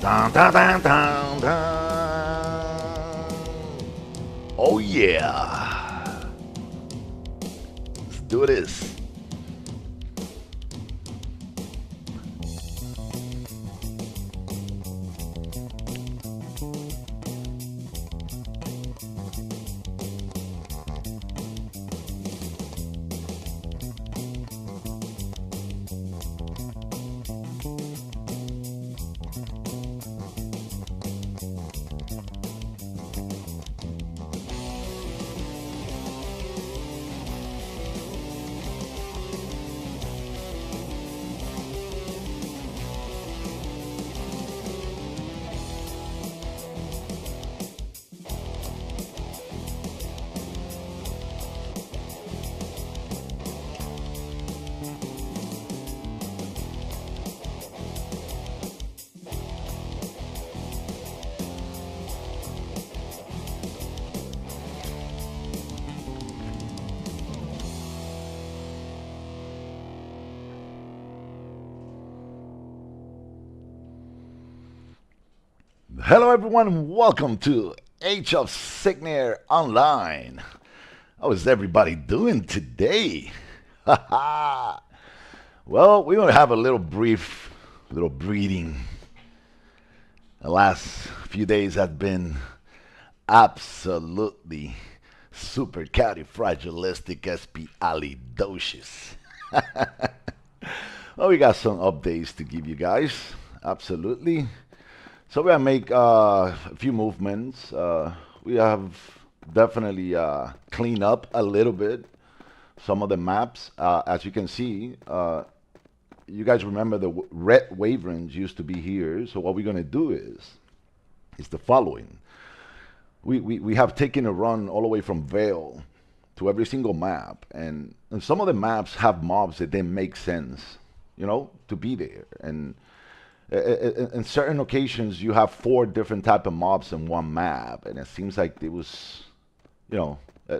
Dun, dun, dun, dun, dun. Oh yeah. Let's do this. Hello everyone and welcome to Age of Cignare Online. How is everybody doing today? Well, we're going to have a little brief, little breathing. The last few days have been absolutely supercalifragilisticexpialidocious. Well, we got some updates to give you guys. Absolutely. So we're gonna make a few movements. We have definitely cleaned up a little bit some of the maps. As you can see, you guys remember the red waverings used to be here. So what we're gonna do is the following. We have taken a run all the way from Vale to every single map, and some of the maps have mobs that didn't make sense, to be there. And in certain occasions, you have 4 different type of mobs in one map, and it seems like it was,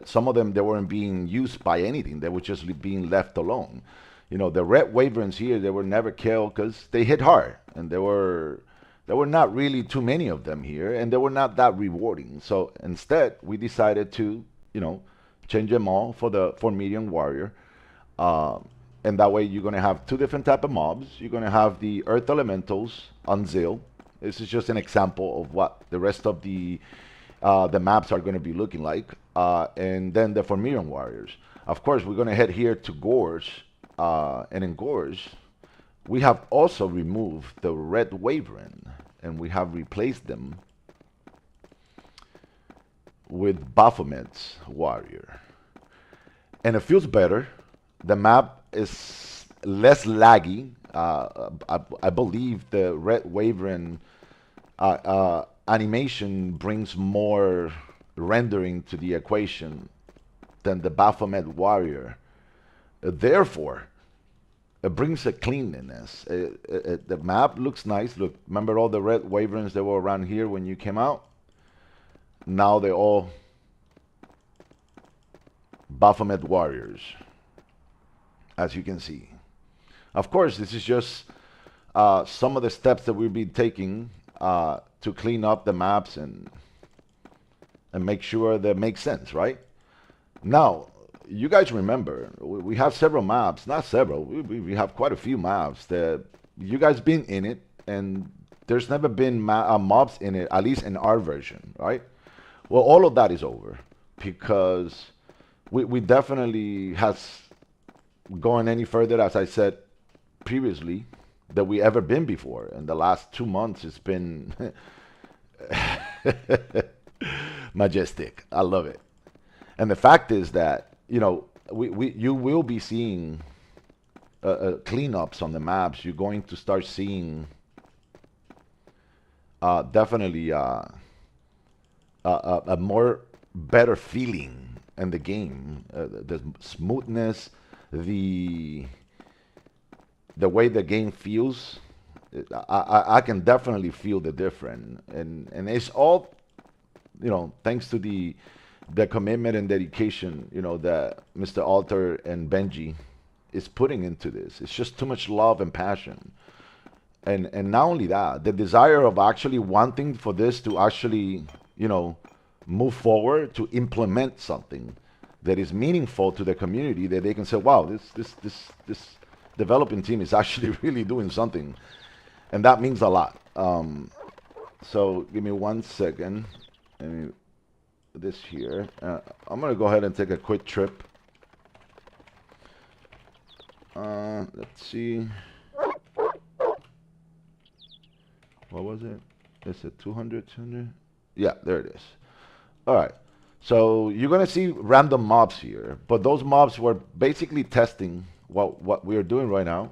some of them they weren't being used by anything; they were just being left alone. The red waverings here, they were never killed because they hit hard, and there were not really too many of them here, and they were not that rewarding. So instead, we decided to, change them all for medium warrior. And that way you're going to have 2 different type of mobs. You're going to have the earth elementals on Zil. This is just an example of what the rest of the maps are going to be looking like. And then the Formirian warriors. Of course, we're going to head here to Gorge. And in Gorge, we have also removed the red wavering. And we have replaced them with Baphomet's warrior. And it feels better. The map is less laggy. I believe the red wavering animation brings more rendering to the equation than the Baphomet warrior. Therefore, it brings a cleanliness. The map looks nice. Look, remember all the red waverings that were around here when you came out? Now they're all Baphomet warriors, as you can see. Of course, this is just some of the steps that we'll be taking to clean up the maps and make sure that makes sense, right? Now, you guys remember, we have several maps, not several, we have quite a few maps that you guys been in it, and there's never been mobs in it, at least in our version, right? Well, all of that is over because we definitely has going any further, as I said previously, that we ever been before. In the last 2 months, it's been majestic. I love it. And the fact is that, you will be seeing cleanups on the maps. You're going to start seeing definitely a more better feeling in the game. The smoothness, the way the game feels, I can definitely feel the difference, and it's all, thanks to the commitment and dedication, that Mr. Alter and Benji is putting into this. It's just too much love and passion, And not only that, the desire of actually wanting for this to actually, you know, move forward to implement something that is meaningful to the community, that they can say, wow, this developing team is actually really doing something, and that means a lot. So give me 1 second. Let me this here. I'm gonna go ahead and take a quick trip. Let's see. What was it? Is it 200, 200? Yeah, there it is. All right. So you're gonna see random mobs here, but those mobs were basically testing what we are doing right now.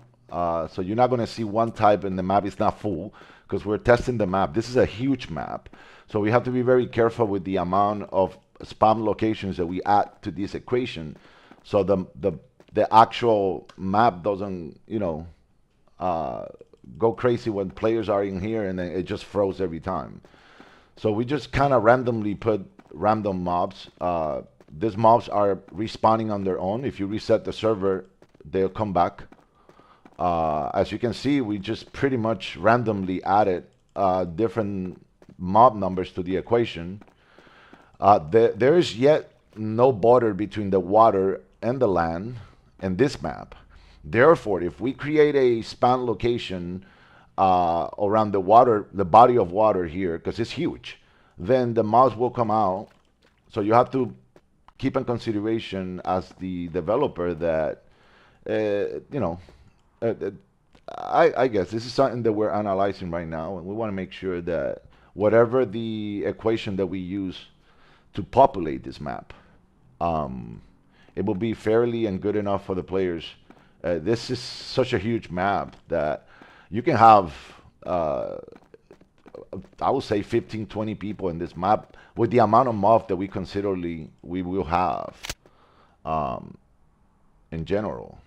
So you're not gonna see one type and the map is not full because we're testing the map. This is a huge map, so we have to be very careful with the amount of spam locations that we add to this equation, so the actual map doesn't, you know, uh, go crazy when players are in here and then it just froze every time. So we just kind of randomly put random mobs. These mobs are respawning on their own. If you reset the server, they'll come back. As you can see, we just pretty much randomly added different mob numbers to the equation. There is yet no border between the water and the land in this map. Therefore, if we create a span location around the water, the body of water here, because it's huge, then the mobs will come out. So you have to keep in consideration as the developer that, you know, uh, uh, I guess this is something that we're analyzing right now, and we want to make sure that whatever the equation that we use to populate this map, um, it will be fairly and good enough for the players. This is such a huge map that you can have, I would say 15, 20 people in this map with the amount of mob that we will have um, in general.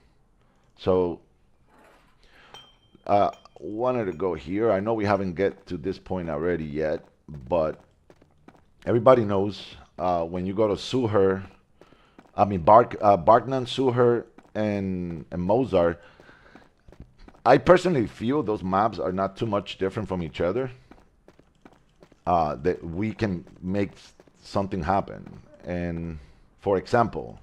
So wanted to go here. I know we haven't get to this point already yet, but everybody knows when you go to Suher, I mean Barknan, Suher, and Mozart. I personally feel those maps are not too much different from each other. That we can make something happen. And for example,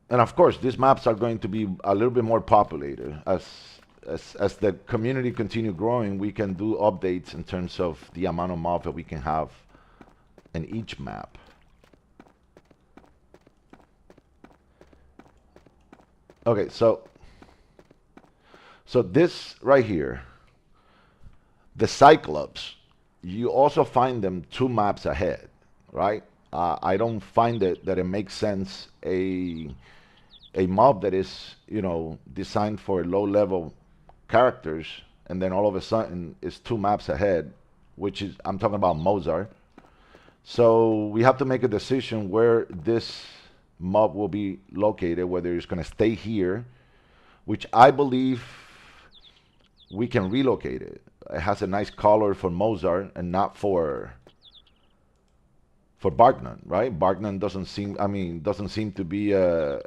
and of course, these maps are going to be a little bit more populated as the community continue growing. We can do updates in terms of the amount of mob that we can have in each map. Okay, so this right here, the Cyclops, you also find them 2 maps ahead, right? I don't find it that it makes sense a mob that is, you know, designed for low level characters and then all of a sudden is 2 maps ahead, which is, I'm talking about Mozart. So we have to make a decision where this mob will be located, whether it's going to stay here, which I believe we can relocate it. It has a nice color for Mozart and not for Barknan, right? Barknan doesn't seem, I mean, doesn't seem to be a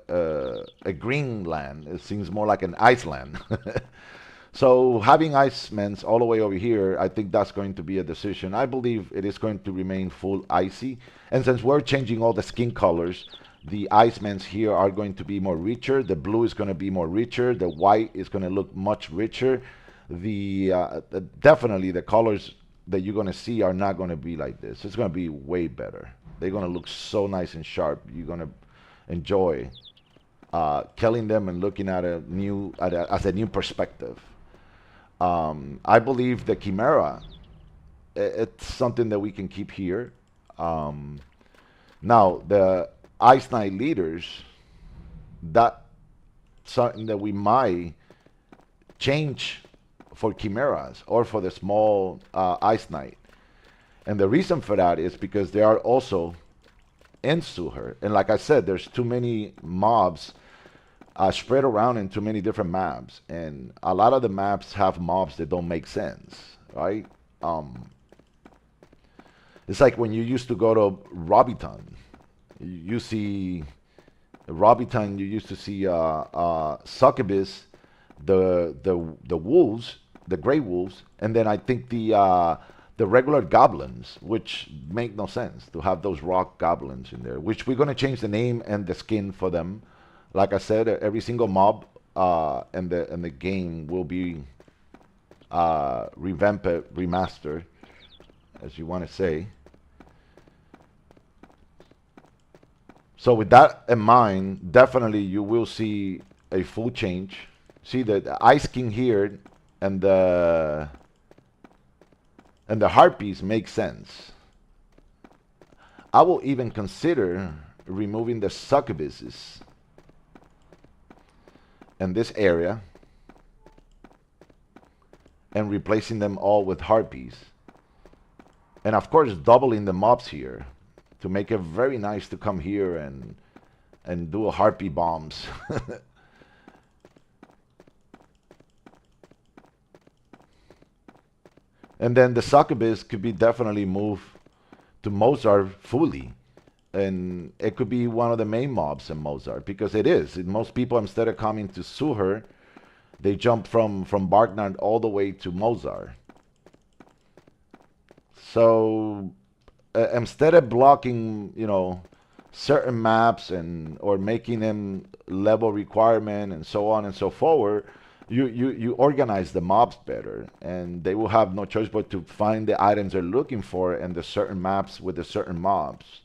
green land. It seems more like an ice land. So having Icemans all the way over here, I think that's going to be a decision. I believe it is going to remain full icy. And since we're changing all the skin colors, the Icemans here are going to be more richer. The blue is going to be more richer. The white is going to look much richer. Definitely the colors that you're going to see are not going to be like this. It's going to be way better. They're going to look so nice and sharp. You're going to enjoy killing them and looking at as a new perspective. I believe the Chimera, it's something that we can keep here. Now, the Ice Knight leaders, that's something that we might change for Chimeras or for the small Ice Knight. And the reason for that is because they are also in Suher. And like I said, there's too many mobs spread around in too many different maps, and a lot of the maps have mobs that don't make sense, right? It's like when you used to go to Robiton, you see Robiton, you used to see succubus, the wolves, the gray wolves, and then I think the regular goblins, which make no sense to have those rock goblins in there. Which we're gonna change the name and the skin for them. Like I said, every single mob in the game will be revamped, remastered, as you want to say. So with that in mind, definitely you will see a full change. See the Ice King here and the harpies make sense. I will even consider removing the succubuses in this area and replacing them all with harpies. And of course doubling the mobs here to make it very nice to come here and do a harpy bombs. And then the succubus could be definitely moved to Mozart fully. And it could be one of the main mobs in Mozart because it is. Most people, instead of coming to Suher, they jump from Barknard all the way to Mozart. So instead of blocking, certain maps and or making them level requirement and so on and so forward, you organize the mobs better, and they will have no choice but to find the items they're looking for in the certain maps with the certain mobs.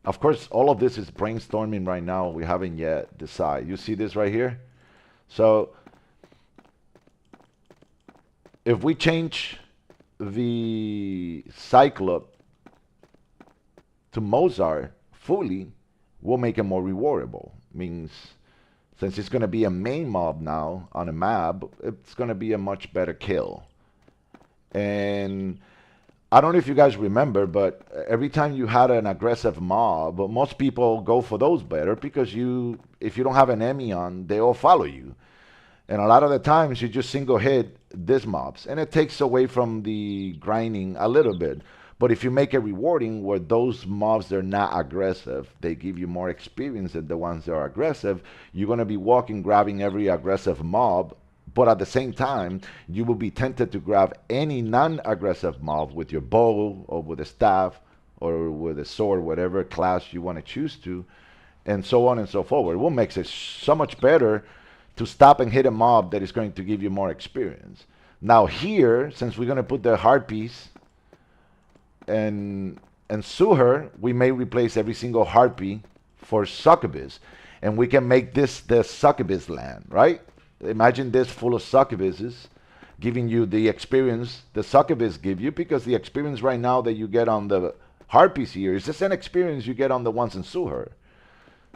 Of course, all of this is brainstorming right now. We haven't yet decided. You see this right here? So if we change the Cyclop to Mozart fully, we'll make it more rewardable. Means since it's going to be a main mob now on a map, it's going to be a much better kill. And I don't know if you guys remember, but every time you had an aggressive mob, most people go for those better because if you don't have an enemy on, they all follow you. And a lot of the times you just single hit these mobs, and it takes away from the grinding a little bit. But if you make it rewarding where those mobs they're not aggressive, they give you more experience than the ones that are aggressive, you're going to be walking grabbing every aggressive mob, but at the same time, you will be tempted to grab any non-aggressive mob with your bow or with a staff or with a sword, whatever class you want to choose to, and so on and so forward. What makes it so much better to stop and hit a mob that is going to give you more experience. Now here, since we're going to put the harpies and sue her, we may replace every single harpy for succubus, and we can make this the succubus land, right? Imagine this full of succubuses giving you the experience the succubus give you, because the experience right now that you get on the harpies here is the same experience you get on the ones in Suher.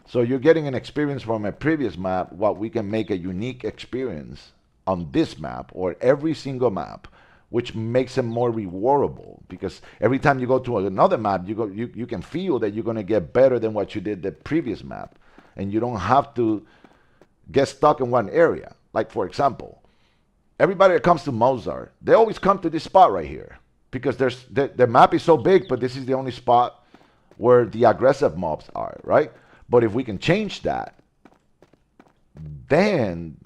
So you're getting an experience from a previous map, what we can make a unique experience on this map or every single map, which makes it more rewardable, because every time you go to another map, you can feel that you're going to get better than what you did the previous map, and you don't have to get stuck in one area. Like, for example, everybody that comes to Mozart, they always come to this spot right here because the map is so big, but this is the only spot where the aggressive mobs are, right? But if we can change that, then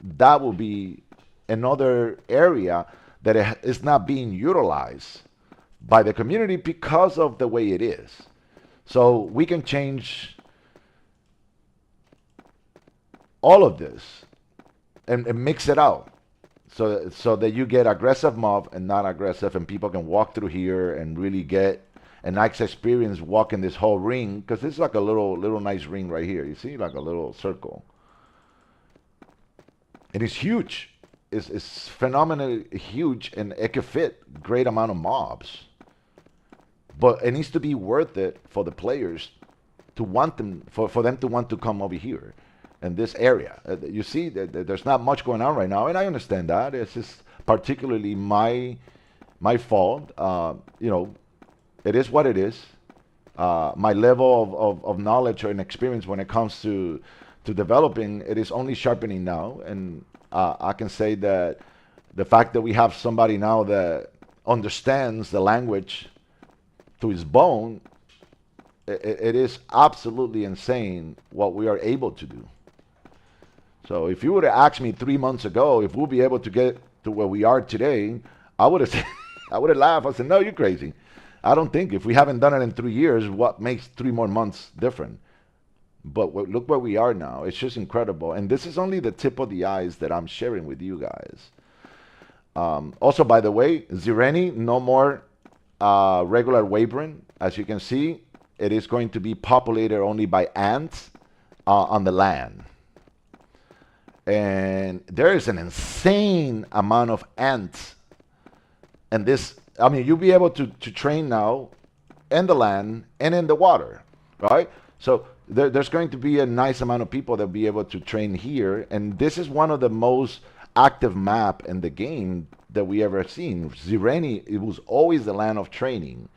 that will be another area that is not being utilized by the community because of the way it is. So we can change all of this and mix it out so that you get aggressive mob and not aggressive, and people can walk through here and really get a nice experience walking this whole ring, because it's like a little nice ring right here. You see, like a little circle, and it's huge. It's phenomenally huge, and it can fit great amount of mobs. But it needs to be worth it for the players to want them, for them to want to come over here in this area. You see, there's not much going on right now, and I understand that. It's just particularly my fault. It is what it is. My level of knowledge and experience when it comes to developing, it is only sharpening now, and I can say that the fact that we have somebody now that understands the language to his bone It is absolutely insane what we are able to do. So if you would have asked me 3 months ago if we'll be able to get to where we are today, I would have said, I would have laughed. I said, no, you're crazy. I don't think if we haven't done it in 3 years, what makes 3 more months different? But look where we are now. It's just incredible. And this is only the tip of the ice that I'm sharing with you guys. Also, by the way, Zireni, no more regular Wayburn. As you can see, it is going to be populated only by ants on the land. And there is an insane amount of ants. And this, I mean, you'll be able to train now in the land and in the water, right? So there's going to be a nice amount of people that will be able to train here. And this is one of the most active map in the game that we ever seen. Zireni, it was always the land of training.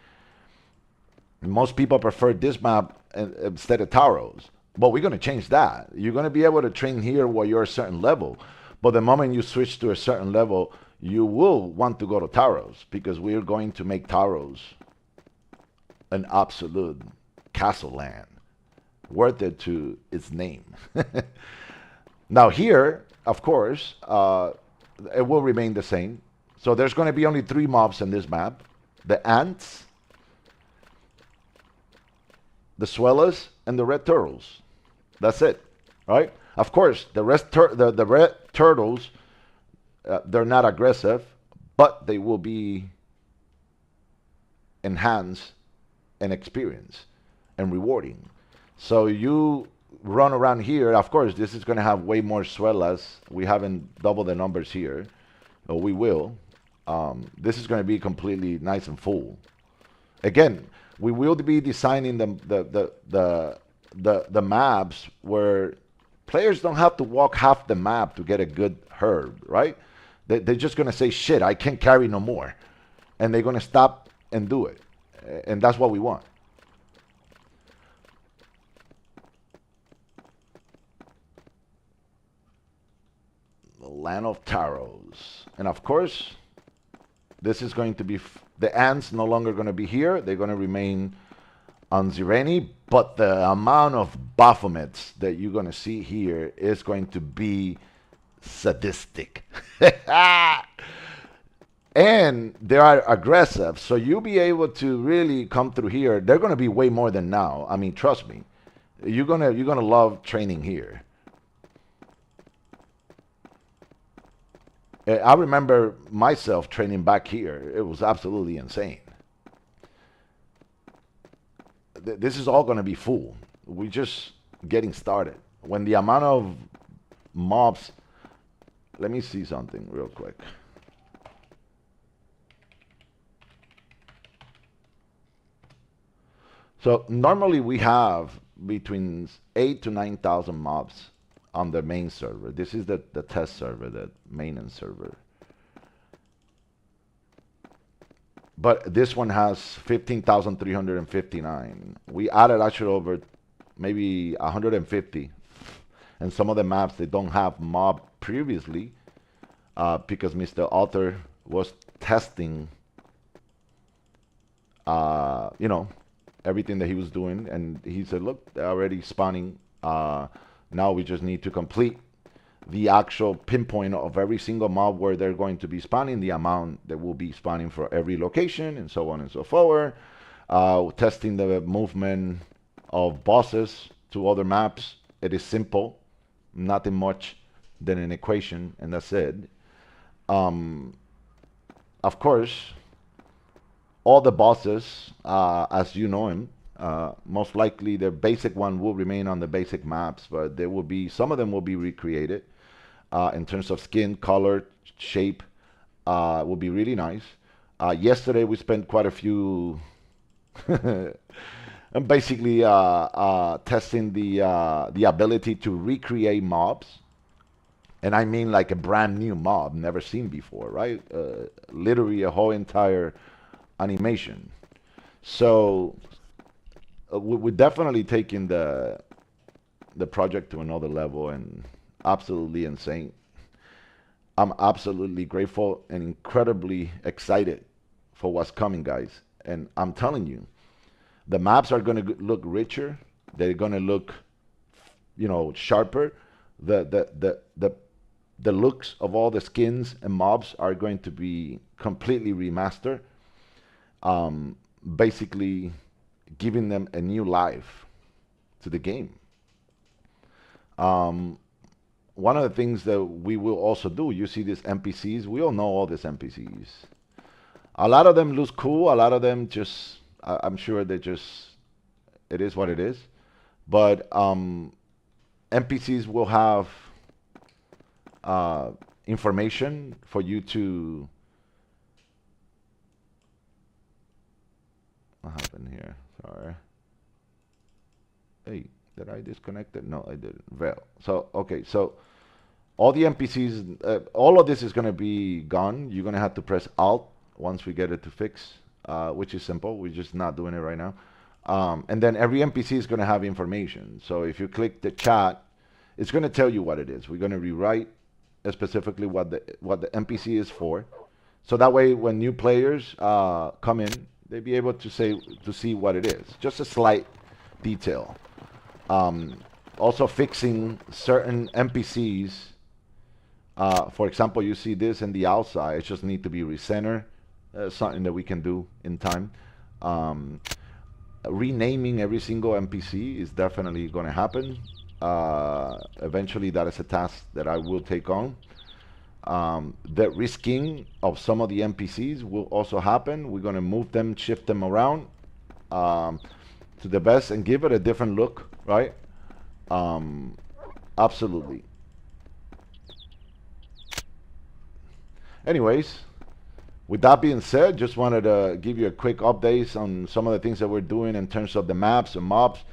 Most people prefer this map instead of Taros. But we're going to change that. You're going to be able to train here while you're a certain level. But the moment you switch to a certain level, you will want to go to Taros because we're going to make Taros an absolute castle land, worth it to its name. Now here, of course, it will remain the same. So there's going to be only 3 mobs in this map. The ants, the swellas, and the red turtles. That's it, right? Of course, the red turtles, they're not aggressive, but they will be enhanced and experience and rewarding. So you run around here. Of course, this is going to have way more swellas. We haven't doubled the numbers here, but we will. This is going to be completely nice and full. Again, we will be designing the maps where players don't have to walk half the map to get a good herd, right? They're just going to say, shit, I can't carry no more. And they're going to stop and do it. And that's what we want. The land of Taros. And of course, this is going to be, the ants no longer going to be here. They're going to remain on Zireni, but the amount of Baphomets that you're going to see here is going to be sadistic. And they are aggressive, so you'll be able to really come through here. They're going to be way more than now. I mean, trust me. You're gonna love training here. I remember myself training back here. It was absolutely insane. This is all going to be full. We're just getting started. When the amount of mobs, let me see something real quick. So normally we have between 8 to 9,000 mobs on the main server. This is the test server, the maintenance server. But this one has 15,359. We added actually over maybe 150. And some of the maps, they don't have mob previously because Mr. Author was testing, everything that he was doing. And he said, look, they're already spawning. Now we just need to complete the actual pinpoint of every single mob where they're going to be spawning, the amount that will be spawning for every location, and so on and so forward. Testing the movement of bosses to other maps. It is simple, nothing much than an equation, and that's it. Of course, all the bosses, as you know him, most likely the basic one will remain on the basic maps, but there will be, some of them will be recreated. In terms of skin, color, shape, will be really nice. Yesterday we spent quite a few and basically testing the ability to recreate mobs. And I mean like a brand new mob, never seen before, right? Literally a whole entire animation. So we're definitely taking the project to another level, and absolutely insane. I'm absolutely grateful and incredibly excited for what's coming, guys. And I'm telling you, The maps are going to look richer. They're going to look, sharper. The looks of all the skins and mobs are going to be completely remastered, basically giving them a new life to the game. One of the things that we will also do, you see these NPCs, we all know all these NPCs. A lot of them look cool, a lot of them just, I'm sure they just, it is what it is. But NPCs will have information for you to. What happened here? Sorry. Hey, did I disconnect it? No, I didn't. Well, so okay, so all the NPCs, all of this is going to be gone. You're going to have to press Alt once we get it to fix, which is simple. We're just not doing it right now. And then every NPC is going to have information. So if you click the chat, it's going to tell you what it is. We're going to rewrite specifically what the NPC is for. So that way, when new players come in, they'll be able to see what it is. Just a slight detail. Also fixing certain NPCs. For example, you see this in the outside. It just need to be recentered. Something that we can do in time. Renaming every single NPC is definitely going to happen. Eventually, that is a task that I will take on. The risking of some of the NPCs will also happen. We're going to move them, shift them around to the best and give it a different look, right? Absolutely. Anyways, with that being said, just wanted to give you a quick update on some of the things that we're doing in terms of the maps and mobs.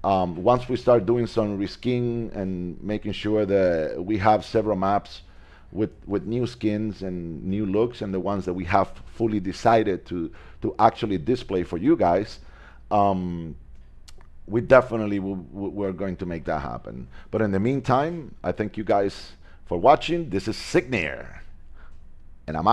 Once we start doing some risking and making sure that we have several maps with new skins and new looks, and the ones that we have fully decided to actually display for you guys, we definitely we're going to make that happen. But in the meantime, I thank you guys for watching. This is Cignare, and I'm out.